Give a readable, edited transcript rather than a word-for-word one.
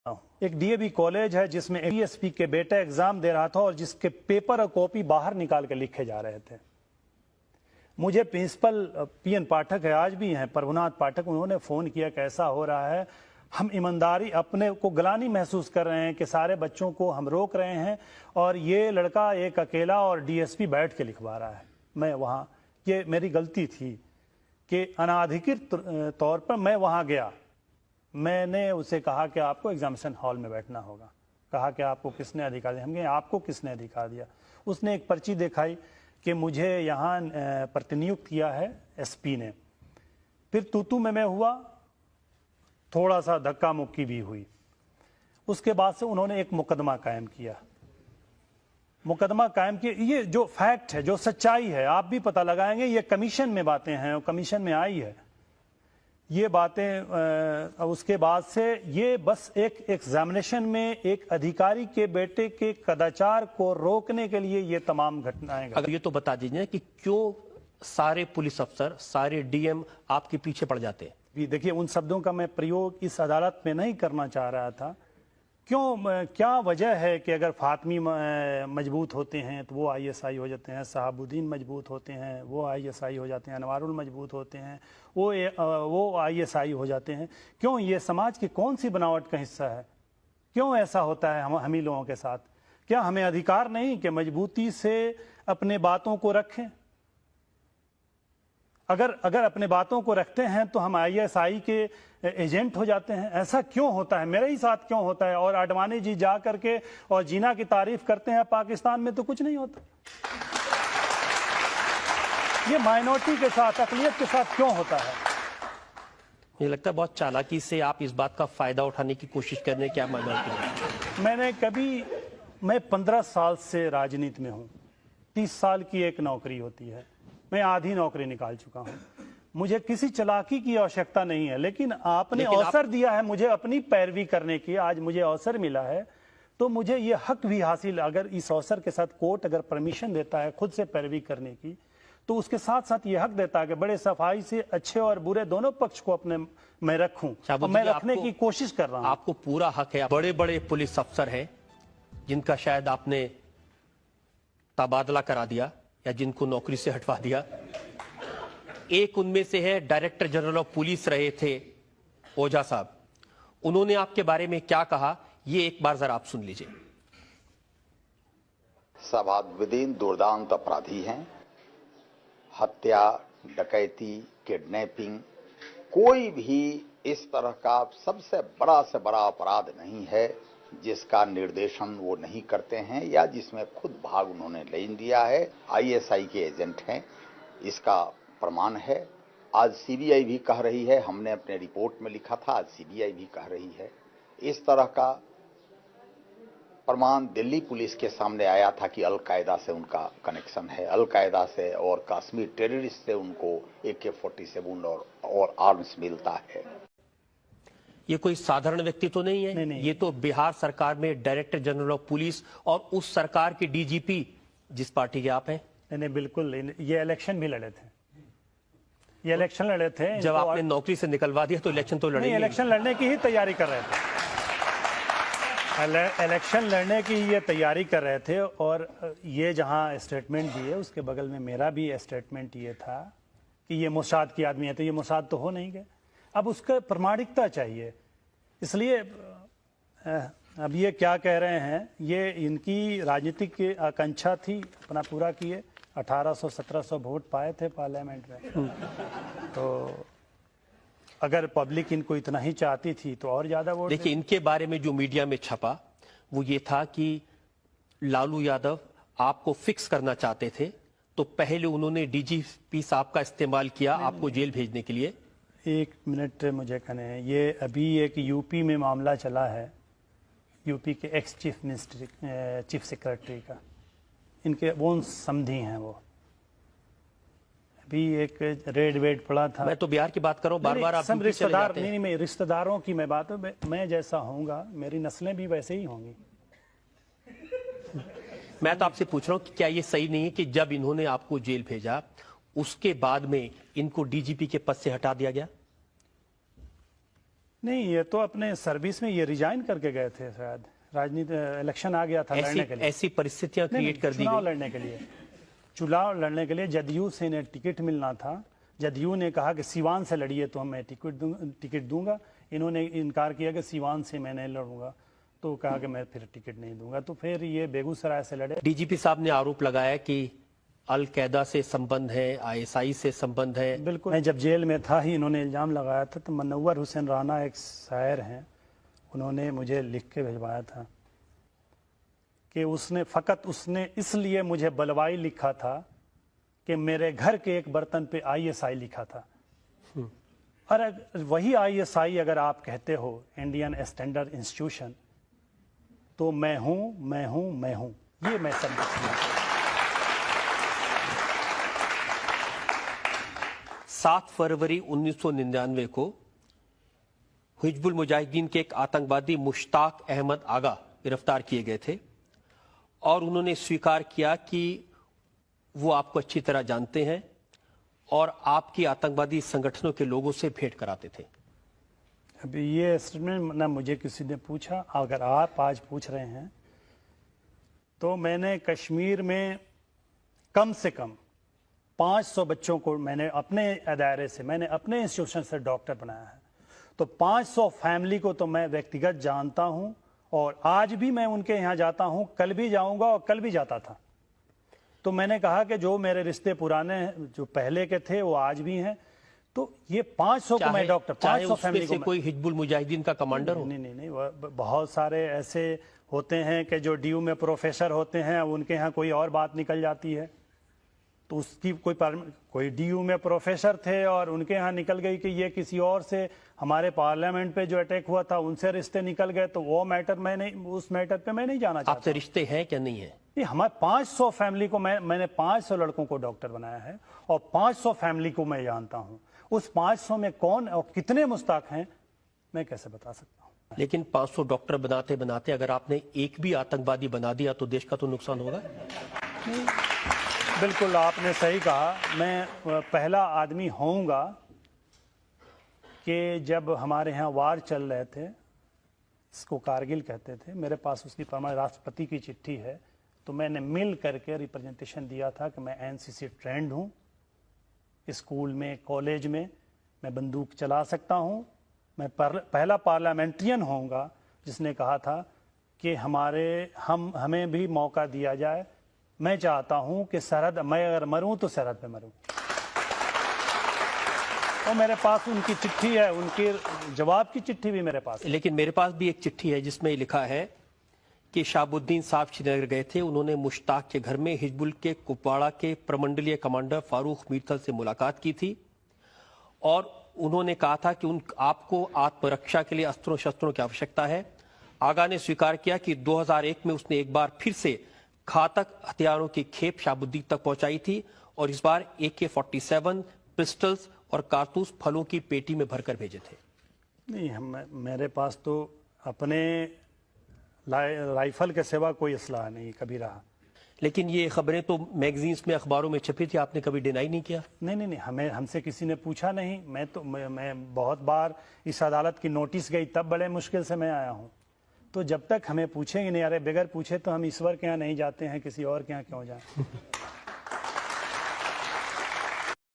एक DAV college है जिसमें डीएसपी के बेटा एग्जाम दे रहा था और जिसके पेपर और कॉपी बाहर निकाल के लिखे जा रहे थे। मुझे प्रिंसिपल पीएन पाठक है, आज भी हैं प्रभुनाथ पाठक, उन्होंने फोन किया कैसा हो रहा है, हम ईमानदारी अपने को गलानी महसूस कर रहे हैं कि सारे बच्चों को हम रोक रहे हैं और ये लड़का एक अकेला और डीएसपी बैठ के लिखवा रहा है। मैं वहाँ, ये मेरी गलती थी कि अनाधिकृत तौर पर मैं वहाँ गया। मैंने उसे कहा कि आपको एग्जामिनेशन हॉल में बैठना होगा। कहा कि आपको किसने अधिकार दिया? हम कहे आपको किसने अधिकार दिया? उसने एक पर्ची दिखाई कि मुझे यहाँ प्रतिनियुक्त किया है एसपी ने। फिर तू मैं हुआ, थोड़ा सा धक्का मुक्की भी हुई। उसके बाद से उन्होंने एक मुकदमा कायम किया। ये जो फैक्ट है, जो सच्चाई है, आप भी पता लगाएंगे, ये कमीशन में बातें हैं और कमीशन में आई है ये बातें। उसके बाद से ये बस एक एग्जामिनेशन में एक अधिकारी के बेटे के कदाचार को रोकने के लिए ये तमाम घटनाएं। अगर ये तो बता दीजिए कि क्यों सारे पुलिस अफसर, सारे डीएम आपके पीछे पड़ जाते हैं? देखिए, उन शब्दों का मैं प्रयोग इस अदालत में नहीं करना चाह रहा था। क्यों, क्या वजह है कि अगर फातमी मजबूत होते हैं तो वो आईएसआई हो जाते हैं, शहाबुद्दीन मजबूत होते हैं वो आईएसआई हो जाते हैं, अनवारुल मजबूत होते हैं वो आईएसआई हो जाते हैं? क्यों, ये समाज की कौन सी बनावट का हिस्सा है? क्यों ऐसा होता है हम ही लोगों के साथ? क्या हमें अधिकार नहीं कि मजबूती से अपने बातों को रखें? अगर अपने बातों को रखते हैं तो हम आईएसआई के एजेंट हो जाते हैं। ऐसा क्यों होता है? मेरे ही साथ क्यों होता है? और आडवाणी जी जा करके और जीना की तारीफ करते हैं, पाकिस्तान में तो कुछ नहीं होता। ये माइनॉरिटी के साथ, अकलियत के साथ क्यों होता है? मुझे लगता है बहुत चालाकी से आप इस बात का फायदा उठाने की कोशिश कर रहे हैं। क्या माइनॉरिटी? मैं 15 साल से राजनीति में हूँ। 30 साल की एक नौकरी होती है, मैं आधी नौकरी निकाल चुका हूं। मुझे किसी चालाकी की आवश्यकता नहीं है, लेकिन आपने अवसर दिया है मुझे अपनी पैरवी करने की। आज मुझे अवसर मिला है तो मुझे ये हक भी हासिल, अगर इस अवसर के साथ कोर्ट अगर परमिशन देता है खुद से पैरवी करने की, तो उसके साथ साथ ये हक देता है कि बड़े सफाई से अच्छे और बुरे दोनों पक्ष को अपने मैं रखूं, और मैं रखने की कोशिश कर रहा हूं। आपको पूरा हक है। बड़े बड़े पुलिस अफसर हैं जिनका शायद आपने तबादला करा दिया या जिनको नौकरी से हटवा दिया। एक उनमें से है डायरेक्टर जनरल ऑफ पुलिस रहे थे ओझा साहब। उन्होंने आपके बारे में क्या कहा, ये एक बार जरा आप सुन लीजिए। शहाबुद्दीन दुर्दांत अपराधी हैं। हत्या, डकैती, किडनैपिंग, कोई भी इस तरह का सबसे बड़ा से बड़ा अपराध नहीं है जिसका निर्देशन वो नहीं करते हैं या जिसमें खुद भाग उन्होंने ले दिया है। आईएसआई के एजेंट हैं, इसका प्रमाण है। आज सीबीआई भी कह रही है, हमने अपने रिपोर्ट में लिखा था, आज सीबीआई भी कह रही है। इस तरह का प्रमाण दिल्ली पुलिस के सामने आया था कि अलकायदा से उनका कनेक्शन है, अलकायदा से और कश्मीर टेररिस्ट से उनको AK-47 और आर्म्स मिलता है। ये कोई साधारण व्यक्ति तो नहीं है। नहीं। ये तो बिहार सरकार में डायरेक्टर जनरल ऑफ पुलिस और उस सरकार के डीजीपी जिस पार्टी के आप हैं। नहीं, बिल्कुल। ये इलेक्शन भी लड़े थे, ये इलेक्शन लड़े थे। जब आपने नौकरी से निकलवा दिया तो इलेक्शन तो लड़े नहीं। इलेक्शन लड़ने की ही तैयारी कर रहे थे, इलेक्शन लड़ने की ये तैयारी कर रहे थे। और ये जहां स्टेटमेंट दिए उसके बगल में मेरा भी स्टेटमेंट ये था कि ये मोसाद की आदमी है, तो ये मोसाद तो हो नहीं गए। अब उसका प्रामाणिकता चाहिए। इसलिए अब ये क्या कह रहे हैं, ये इनकी राजनीतिक आकांक्षा थी, अपना पूरा किए। 1800-1700 वोट पाए थे पार्लियामेंट में। तो अगर पब्लिक इनको इतना ही चाहती थी तो और ज्यादा वोट। देखिए, इनके बारे में जो मीडिया में छपा वो ये था कि लालू यादव आपको फिक्स करना चाहते थे, तो पहले उन्होंने डीजीपी साहब का इस्तेमाल किया आपको जेल भेजने के लिए। एक मिनट मुझे कहने हैं, ये अभी एक यूपी में मामला चला है, यूपी के एक्स चीफ सेक्रेटरी का, इनके वो समधी हैं। वो अभी एक रेड वेड पड़ा था। मैं तो बिहार की बात कर रहा हूं, बार बार आप रिश्तेदार नहीं, मैं रिश्तेदारों की मैं बात, मैं जैसा होऊंगा मेरी नस्लें भी वैसे ही होंगी। मैं तो आपसे पूछ रहा हूं कि क्या ये सही नहीं है कि जब इन्होंने आपको जेल भेजा उसके बाद में इनको डीजीपी के पद से हटा दिया गया? नहीं, ये तो अपने सर्विस में ये रिजाइन करके गए थे शायद, राजनीति इलेक्शन आ गया था लड़ने के लिए, ऐसी परिस्थितियां क्रिएट कर दी चुनाव लड़ने के लिए, चुनाव लड़ने के लिए जदयू से इन्हें टिकट मिलना था। जदयू ने कहा कि सीवान से लड़िए तो मैं टिकट दूंगा। इन्होंने इनकार किया कि सीवान से मैं नहीं लड़ूंगा, तो कहा कि मैं फिर टिकट नहीं दूंगा, तो फिर ये बेगूसराय से लड़े। डीजीपी साहब ने आरोप लगाया कि अल कैदा से संबंध है, आईएसआई से संबंध है। बिल्कुल, मैं जब जेल में था ही इन्होंने इल्ज़ाम लगाया था। तो मनव्वर हुसैन राना एक शायर हैं, उन्होंने मुझे लिख के भिजवाया था कि उसने इसलिए मुझे बलवाई लिखा था कि मेरे घर के एक बर्तन पे आईएसआई लिखा था। और वही आईएसआई अगर आप कहते हो इंडियन स्टैंडर्ड इंस्टीट्यूशन, तो मैं हूं, ये मैं समझता 7 फरवरी 1999 को हिजबुल मुजाहिदीन के एक आतंकवादी मुश्ताक अहमद आगा गिरफ्तार किए गए थे और उन्होंने स्वीकार किया कि वो आपको अच्छी तरह जानते हैं और आपकी आतंकवादी संगठनों के लोगों से भेंट कराते थे। अभी ये स्टेटमेंट ना मुझे किसी ने पूछा, अगर आप आज पूछ रहे हैं तो मैंने कश्मीर में कम से कम 500 बच्चों को मैंने अपने दायरे से, मैंने अपने इंस्टीट्यूशन से डॉक्टर बनाया है। तो 500 फैमिली को तो मैं व्यक्तिगत जानता हूं और आज भी मैं उनके यहाँ जाता हूं, कल भी जाऊंगा और कल भी जाता था। तो मैंने कहा कि जो मेरे रिश्ते पुराने जो पहले के थे वो आज भी हैं। तो ये 500 को मैं डॉक्टर, 500 फैमिली को कोई हिजबुल मुजाहिदीन का कमांडर हो? नहीं, बहुत सारे ऐसे होते हैं कि जो डीयू में प्रोफेसर होते हैं, उनके यहाँ कोई और बात निकल जाती है। तो उसकी कोई डीयू में प्रोफेसर थे और उनके यहाँ निकल गई कि ये किसी और से, हमारे पार्लियामेंट पे जो अटैक हुआ था उनसे रिश्ते निकल गए, तो वो मैटर उस मैटर पे मैं नहीं जाना चाहता। आपसे रिश्ते हैं क्या नहीं है? ये हमारे 500 फैमिली को मैंने 500 लड़कों को डॉक्टर बनाया है और 500 फैमिली को मैं जानता हूँ। उस 500 में कौन और कितने मुस्ताक हैं मैं कैसे बता सकता हूँ। लेकिन 500 डॉक्टर बनाते बनाते अगर आपने एक भी आतंकवादी बना दिया तो देश का तो नुकसान होगा। बिल्कुल आपने सही कहा। मैं पहला आदमी होऊंगा कि जब हमारे यहाँ वार चल रहे थे, इसको कारगिल कहते थे, मेरे पास उसकी परमानेंट राष्ट्रपति की चिट्ठी है, तो मैंने मिल करके रिप्रेजेंटेशन दिया था कि मैं एनसीसी ट्रेंड हूँ, स्कूल में कॉलेज में मैं बंदूक चला सकता हूँ। मैं पहला पार्लियामेंट्रियन होऊंगा जिसने कहा था कि हमें भी मौका दिया जाए। मैं चाहता हूं कि सरहद, मैं अगर मरूं तो सरहद पे मरूं। और मेरे पास उनकी चिट्ठी है, उनके जवाब की चिट्ठी भी मेरे पास है। लेकिन मेरे पास भी एक चिट्ठी है जिसमें लिखा है कि शाहबुद्दीन साहब श्रीनगर गए थे, उन्होंने मुश्ताक के घर में हिजबुल के कुपवाड़ा के प्रमंडलीय कमांडर फारूक मीरथल से मुलाकात की थी और उन्होंने कहा था कि आपको आत्मरक्षा के लिए अस्त्रों शस्त्रों की आवश्यकता है। आगा ने स्वीकार किया कि 2001 में उसने एक बार फिर से घातक हथियारों की खेप शाहबुद्दीन तक पहुंचाई थी और इस बार AK-47 पिस्टल्स और कारतूस फलों की पेटी में भरकर भेजे थे। नहीं, मेरे पास तो अपने राइफल के सिवा कोई असलाह नहीं कभी रहा। लेकिन ये खबरें तो मैगजीन्स में, अखबारों में छपी थी, आपने कभी डिनाई नहीं किया? नहीं, हमसे किसी ने पूछा नहीं। मैं बहुत बार इस अदालत की नोटिस गई, तब बड़े मुश्किल से मैं आया हूँ। तो जब तक हमें पूछेंगे नहीं, अरे बगैर पूछे तो हम ईश्वर के यहाँ नहीं जाते हैं, किसी और के यहाँ क्यों जाएं।